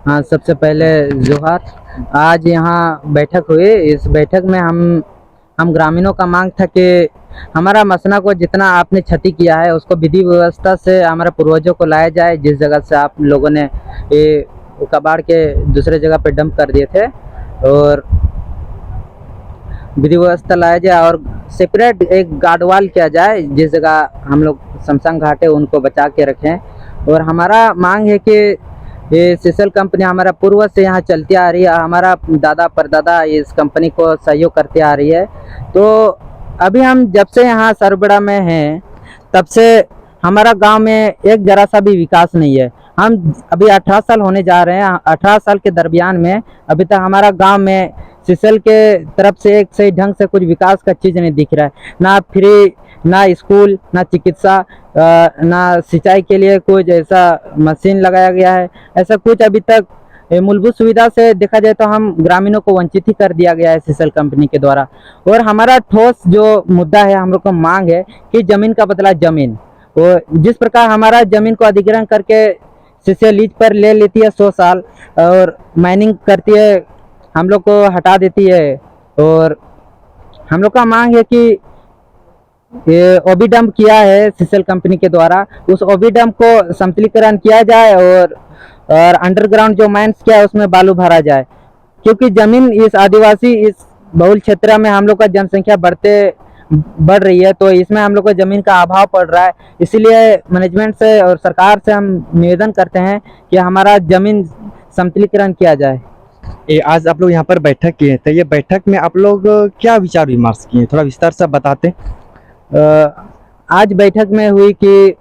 हाँ, सबसे पहले जोहार। आज यहाँ बैठक हुई। इस बैठक में हम ग्रामीणों का मांग था कि हमारा मसना को जितना आपने क्षति किया है उसको विधि व्यवस्था से हमारे पूर्वजों को लाया जाए। जिस जगह से आप लोगों ने ये कबाड़ के दूसरे जगह पे डंप कर दिए थे, और विधि व्यवस्था लाया जाए और सेपरेट एक गार्ड वाल किया जाए। जिस जगह हम लोग शमशान घाट है उनको बचा के रखें। और हमारा मांग है कि ये सीसल कंपनी हमारा पूर्व से यहाँ चलती आ रही है, हमारा दादा परदादा इस कंपनी को सहयोग करते आ रही है। तो अभी हम जब से यहाँ सरबड़ा में हैं तब से हमारा गांव में एक जरा सा भी विकास नहीं है। हम अभी 18 साल होने जा रहे हैं। 18 साल के दरमियान में अभी तक हमारा गांव में सीसल के तरफ से एक सही ढंग से कुछ विकास का चीज़ नहीं दिख रहा है। ना फ्री, ना स्कूल, ना चिकित्सा, ना सिंचाई के लिए कुछ ऐसा मशीन लगाया गया है। ऐसा कुछ अभी तक मूलभूत सुविधा से देखा जाए तो हम ग्रामीणों को वंचित ही कर दिया गया है सीसल कंपनी के द्वारा। और हमारा ठोस जो मुद्दा है, हम लोग को मांग है कि जमीन का बदला जमीन। वो जिस प्रकार हमारा जमीन को अधिग्रहण करके सीसे लीज पर ले लेती है 100 साल, और माइनिंग करती है, हम लोग को हटा देती है। और हम लोग का मांग है कि ये ओबी डंप किया है सीसल कंपनी के द्वारा, उस ओबी डंप को समतलीकरण किया जाए और अंडरग्राउंड जो माइंस किया है उसमें बालू भरा जाए। क्योंकि जमीन इस आदिवासी इस बहुल क्षेत्र में हम लोग का जनसंख्या बढ़ रही है, तो इसमें हम लोग को जमीन का अभाव पड़ रहा है। इसीलिए मैनेजमेंट से और सरकार से हम निवेदन करते हैं कि हमारा जमीन समतलीकरण किया जाए। ये आज आप लोग यहाँ पर बैठक किए थे, ये बैठक में आप लोग क्या विचार विमर्श किए, थोड़ा विस्तार से बताते। आज बैठक में हुई कि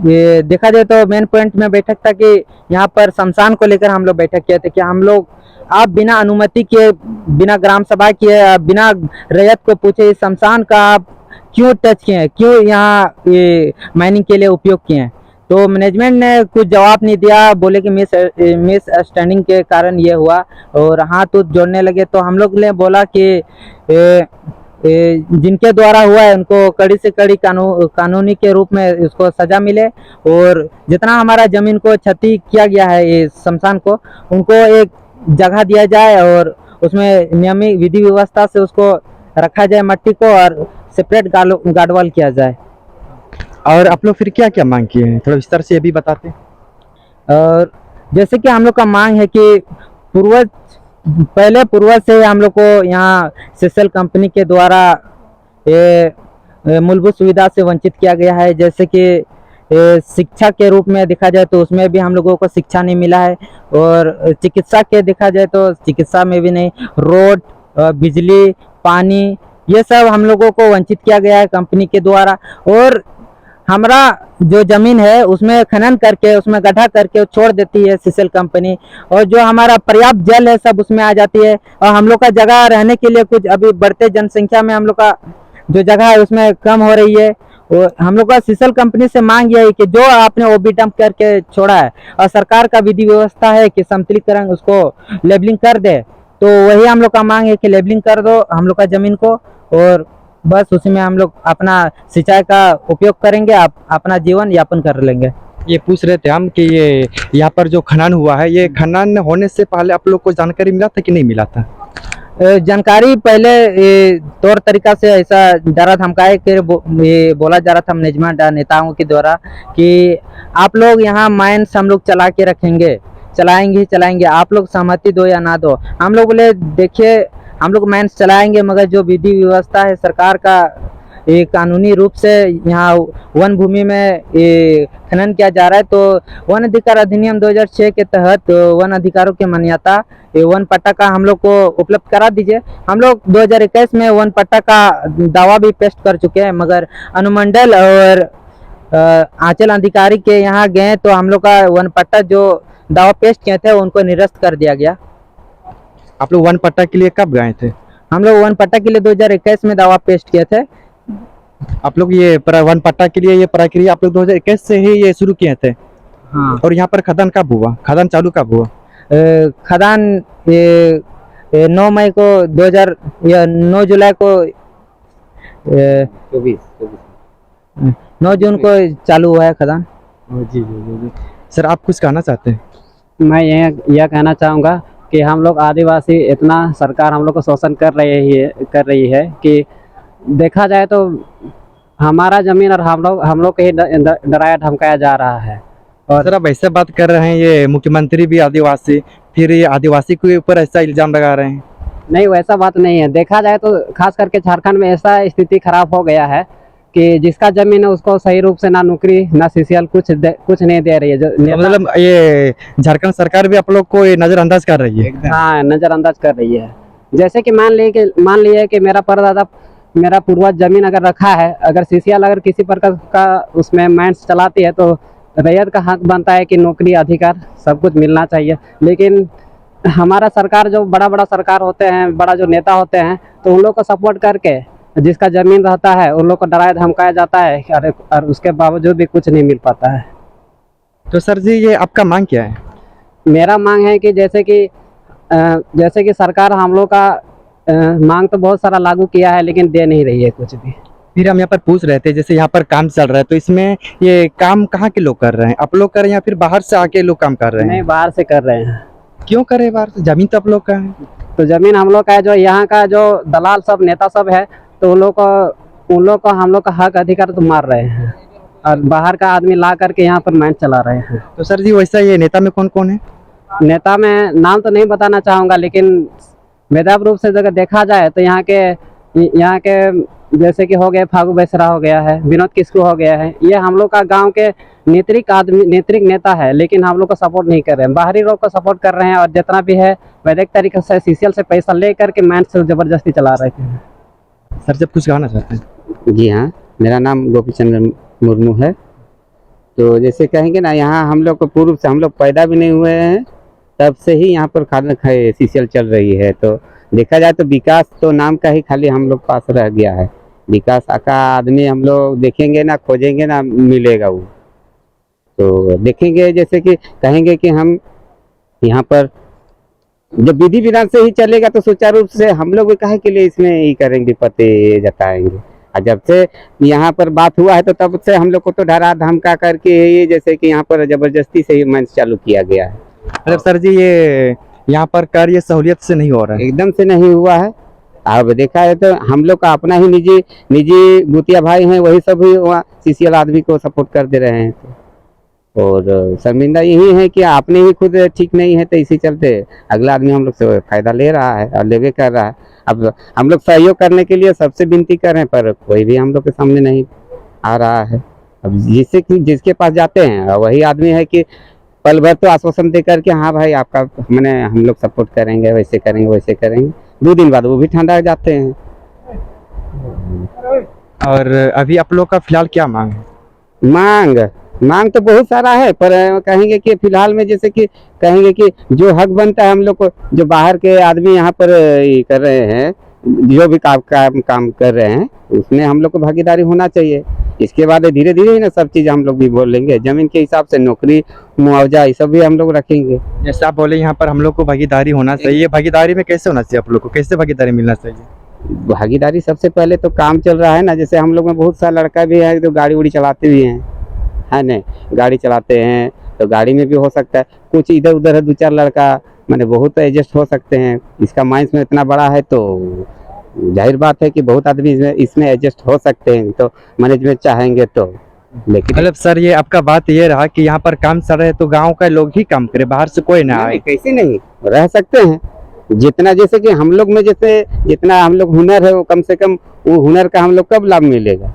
ये देखा जाए तो मेन पॉइंट में बैठक था कि यहाँ पर शमशान को लेकर हम लोग बैठक किए थे कि हम लोग आप बिना अनुमति के, बिना ग्राम सभा किए, बिना रैयत को पूछे इस शमशान का आप क्यों टच किए हैं, क्यों यहाँ ये माइनिंग के लिए उपयोग किए हैं। तो मैनेजमेंट ने कुछ जवाब नहीं दिया, बोले कि मिस अंडरस्टैंडिंग के कारण ये हुआ, और हाथ उठ जोड़ने लगे। तो हम लोग ने बोला कि जिनके द्वारा हुआ है उनको कड़ी से कड़ी कानूनी के रूप में उसको सजा मिले, और जितना हमारा जमीन को क्षति किया गया है ये शमशान को, उनको एक जगह दिया जाए और उसमें नियमित विधि व्यवस्था से उसको रखा जाए मट्टी को, और सेपरेट गार्डवाल किया जाए। और आप लोग फिर क्या क्या मांग किए हैं, थोड़ा विस्तार से ये भी बताते। और जैसे कि हम लोग का मांग है कि पूर्वज से हम लोग को यहाँ सीसल कंपनी के द्वारा ये मूलभूत सुविधा से वंचित किया गया है। जैसे कि शिक्षा के रूप में देखा जाए तो उसमें भी हम लोगों को शिक्षा नहीं मिला है, और चिकित्सा के देखा जाए तो चिकित्सा में भी नहीं। रोड, बिजली, पानी, ये सब हम लोगों को वंचित किया गया है कंपनी के द्वारा। और हमारा जो जमीन है उसमें खनन करके, उसमें गड्ढा करके छोड़ देती है सीसल कंपनी, और जो हमारा पर्याप्त जल है सब उसमें आ जाती है। और हम लोग का जगह रहने के लिए कुछ अभी बढ़ते जनसंख्या में हम लोग का जो जगह है उसमें कम हो रही है। और हम लोग का सीसल कंपनी से मांग यह है कि जो आपने ओबी डंप करके छोड़ा है, और सरकार का विधि व्यवस्था है कि समतलीकरण उसको लेबलिंग कर दे, तो वही हम लोग का मांग है कि लेबलिंग कर दो हम लोग का जमीन को, और बस उसी में हम लोग अपना सिंचाई का उपयोग करेंगे, आप अपना जीवन यापन कर लेंगे। ये पूछ रहे थे हम कि ये यहाँ पर जो खनन हुआ है, ये खनन होने से पहले आप लोग को जानकारी मिला था कि नहीं मिला था? जानकारी पहले तौर तरीका से ऐसा डरा धमकाए के ये बोला जा रहा था मैनेजमेंट नेताओं के द्वारा कि आप लोग यहाँ माइंस हम लोग चला के रखेंगे, चलाएंगे, आप लोग सहमति दो या ना दो। हम लोग बोले देखिए हम लोग माइंस चलाएंगे, मगर जो विधि व्यवस्था है सरकार का, ये कानूनी रूप से यहाँ वन भूमि में ये खनन किया जा रहा है, तो वन अधिकार अधिनियम 2006 के तहत वन अधिकारों की मान्यता ये वन पट्टा का हम लोग को उपलब्ध करा दीजिए। हम लोग 2021 में वन पट्टा का दावा भी पेश कर चुके हैं, मगर अनुमंडल और आंचल अधिकारी के यहाँ गए तो हम लोग का वन पट्टा जो दावा पेश किए थे उनको निरस्त कर दिया गया। आप लोग वन पट्टा के लिए कब गए थे? हम लोग वन पट्टा के लिए 2021 में दावा पेश किए थे। आप लोग ये वन पट्टा के लिए ये प्रक्रिया आप लोग 2021 से ही ये शुरू किए थे? हाँ। और यहाँ पर खदान कब हुआ, खदान चालू कब हुआ? खदान ये 9 मई को 2000 या 9 जुलाई को 9 जून को चालू हुआ है खदान। जी जी जी जी। सर आप कुछ कहना चाहते हैं? मैं यह कहना चाहूँगा कि हम लोग आदिवासी इतना सरकार हम लोग को शोषण कर रही है कि देखा जाए तो हमारा ज़मीन और हम लोग को ही डराया धमकाया जा रहा है। और सर आप ऐसे बात कर रहे हैं, ये मुख्यमंत्री भी आदिवासी, फिर ये आदिवासी के ऊपर ऐसा इल्ज़ाम लगा रहे हैं। नहीं, वैसा बात नहीं है। देखा जाए तो खास करके झारखंड में ऐसा स्थिति खराब हो गया है कि जिसका जमीन है उसको सही रूप से ना नौकरी ना सीसीएल कुछ नहीं दे रही है। जो तो मतलब ये झारखंड सरकार भी आप लोग को ये नज़रअंदाज कर रही है। हाँ, नज़रअंदाज कर रही है। जैसे कि मान लिए कि मेरा परदादा मेरा पूर्वज जमीन अगर रखा है, अगर सीसीएल अगर किसी प्रकार का उसमें माइंस चलाती है तो रैयत का हक बनता है कि नौकरी अधिकार सब कुछ मिलना चाहिए। लेकिन हमारा सरकार जो बड़ा सरकार होते हैं, बड़ा जो नेता होते हैं, तो उन लोग को सपोर्ट करके जिसका ज़मीन रहता है उन लोग को डराया धमकाया जाता है और उसके बावजूद भी कुछ नहीं मिल पाता है। तो सर जी ये आपका मांग क्या है? मेरा मांग है कि जैसे कि सरकार हम लोग का मांग तो बहुत सारा लागू किया है लेकिन दे नहीं रही है कुछ भी। फिर हम यहाँ पर पूछ रहे थे, जैसे यहाँ पर काम चल रहा है तो इसमें ये काम कहाँ के लोग कर रहे हैं? आप लोग कर रहे हैं या फिर बाहर से आके लोग काम कर रहे हैं? नहीं, बाहर से कर रहे हैं। क्यों कर रहे हैं बाहर से? जमीन तो आप लोग का है। तो जमीन हम लोग का है, जो यहाँ का जो दलाल सब नेता सब है तो उन लोग को हम लोग का हक अधिकार तो मार रहे हैं और बाहर का आदमी ला करके यहाँ पर माइंड चला रहे हैं। तो सर जी वैसा ये नेता में कौन कौन है? नेता में नाम तो नहीं बताना चाहूँगा, लेकिन मेधावी रूप से अगर देखा जाए तो यहाँ के जैसे कि हो गए फागू बेसरा हो गया है, विनोद किस्कू हो गया है, ये हम लोग का गांव के नेत्रिक नेता है, लेकिन हम लोग को सपोर्ट नहीं कर रहे हैं, बाहरी लोग को सपोर्ट कर रहे हैं और जितना भी है वैधिक तरीके से सीसीएल से पैसा ले करके माइंड से जबरदस्ती चला रहे थे। सर जब कुछ कहना चाहते हैं? जी हाँ, मेरा नाम गोपी चंद्र मुर्मू है। तो जैसे कहेंगे ना, यहाँ हम लोग को पूर्व से हम लोग पैदा भी नहीं हुए हैं, तब से ही यहाँ पर सीसीएल चल रही है। तो देखा जाए तो विकास तो नाम का ही खाली हम लोग पास रह गया है। विकास का आदमी हम लोग देखेंगे ना, खोजेंगे ना, मिलेगा वो। तो देखेंगे जैसे कि कहेंगे कि हम यहाँ पर जब विधि विधान से ही चलेगा तो सुचारू रूप से हम लोग काहे के लिए इसमें ही करेंगे, पते जताएंगे। और जब से यहाँ पर बात हुआ है तो तब से हम लोग को तो डरा धमका करके ये जैसे कि यहाँ पर जबरदस्ती से ही मंच चालू किया गया है। मतलब सर जी ये यहाँ पर कार्य सहूलियत से नहीं हो रहा है? एकदम से नहीं हुआ है। अब देखा है तो हम लोग का अपना ही निजी गुतिया भाई हैं, वही सब ही वहाँ सीसीएल आदमी को सपोर्ट कर दे रहे हैं। और शर्मिंदा यही है कि आपने ही खुद ठीक नहीं है, तो इसी चलते अगला आदमी हम लोग से फायदा ले रहा है और लेवे कर रहा है। अब हम लोग सहयोग करने के लिए सबसे विनती कर रहे हैं, पर कोई भी हम लोग के सामने नहीं आ रहा है। अब जिसके पास जाते हैं वही आदमी है कि पल भर तो आश्वासन दे करके हाँ भाई आपका मैंने हम लोग सपोर्ट करेंगे, वैसे करेंगे वैसे करेंगे, 2 दिन बाद वो भी ठंडा जाते हैं। और अभी आप लोग का फिलहाल क्या मांग है? मांग तो बहुत सारा है, पर कहेंगे कि फिलहाल में जैसे कि कहेंगे कि जो हक बनता है हम लोग को, जो बाहर के आदमी यहाँ पर कर रहे हैं, जो भी काम कर रहे हैं, उसमें हम लोग को भागीदारी होना चाहिए। इसके बाद धीरे धीरे ही ना सब चीज़ हम लोग भी बोल लेंगे। जमीन के हिसाब से नौकरी, मुआवजा, ये सब भी हम लोग रखेंगे। जैसे आप बोले यहाँ पर हम लोग को भागीदारी होना चाहिए, भागीदारी में कैसे होना चाहिए? आप लोग को कैसे भागीदारी मिलना चाहिए? भागीदारी सबसे पहले तो काम चल रहा है ना, जैसे हम लोग में बहुत सारा लड़का भी है जो गाड़ी उड़ी चलाते भी हैं, है न, गाड़ी चलाते हैं तो गाड़ी में भी हो सकता है कुछ इधर उधर है 2-4 लड़का, मैंने बहुत एडजस्ट हो सकते हैं। इसका माइंस में इतना बड़ा है तो जाहिर बात है कि बहुत आदमी इसमें एडजस्ट हो सकते हैं, तो मैनेजमेंट चाहेंगे तो। लेकिन मतलब सर ये आपका बात ये रहा कि यहाँ पर काम चल रहे तो गांव का लोग ही काम करे, बाहर से कोई ना आए? कैसे नहीं रह सकते हैं। जितना जैसे कि हम लोग में जैसे जितना हम लोग हुनर है वो कम से कम वो हुनर का हम लोग कब लाभ मिलेगा?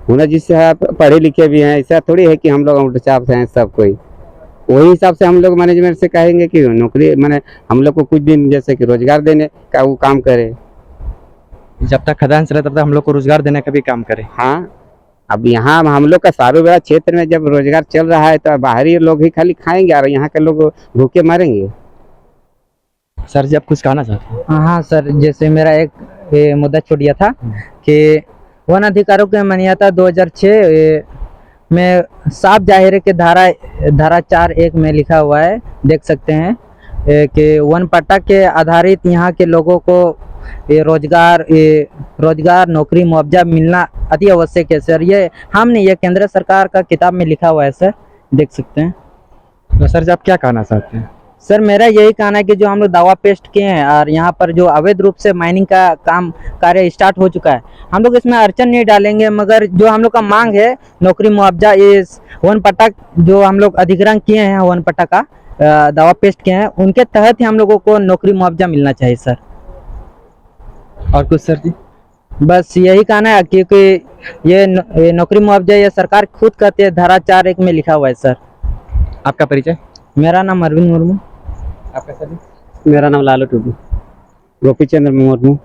हुनर जिससे आप पढ़े लिखे भी हैं, ऐसा थोड़ी है कि हम लोग अंगूठे हैं सब कोई। वही हिसाब से हम लोग मैनेजमेंट से कहेंगे कि नौकरी मैंने हम लोग को कुछ दिन जैसे कि रोजगार देने का वो काम करे। जब तक खदान चले तब तक हम लोग को रोजगार देने का भी काम करे। हाँ, अब यहाँ हम लोग का सारू बेड़ा क्षेत्र में जब रोजगार चल रहा है तो बाहरी लोग ही खाली खाएंगे और यहाँ के लोग भूखे मरेंगे। सर जी आप कुछ कहना चाहते हैं? हाँ सर, जैसे मेरा एक मुद्दा छूट गया था कि वन अधिकारों के मान्यता 2006 में साफ जाहिर है कि धारा 4(1) में लिखा हुआ है, देख सकते हैं कि वन पट्टा के आधारित यहाँ के लोगों को रोजगार नौकरी मुआवजा मिलना अति आवश्यक है सर। ये हमने ये केंद्र सरकार का किताब में लिखा हुआ है सर, देख सकते हैं। तो सर जी आप क्या कहना चाहते हैं? सर मेरा यही कहना है कि जो हम लोग दावा पेस्ट किए हैं और यहाँ पर जो अवैध रूप से माइनिंग का कार्य स्टार्ट हो चुका है, हम लोग इसमें अड़चन नहीं डालेंगे, मगर जो हम लोग का मांग है नौकरी मुआवजा, इस वन पट्टा जो हम लोग अधिग्रहण किए हैं, वन पट्टा का दावा पेस्ट किए हैं, उनके तहत ही हम लोगों को नौकरी मुआवजा मिलना चाहिए सर। और कुछ सर जी? बस यही कहना है, क्योंकि ये नौकरी मुआवजा ये सरकार खुद कहती है, धारा 4(1) में लिखा हुआ है सर। आपका परिचय? मेरा नाम अरविंद मुर्मू। आपका सर जी? मेरा नाम लालू टुडू। गोपी चंद्र मुर्मू।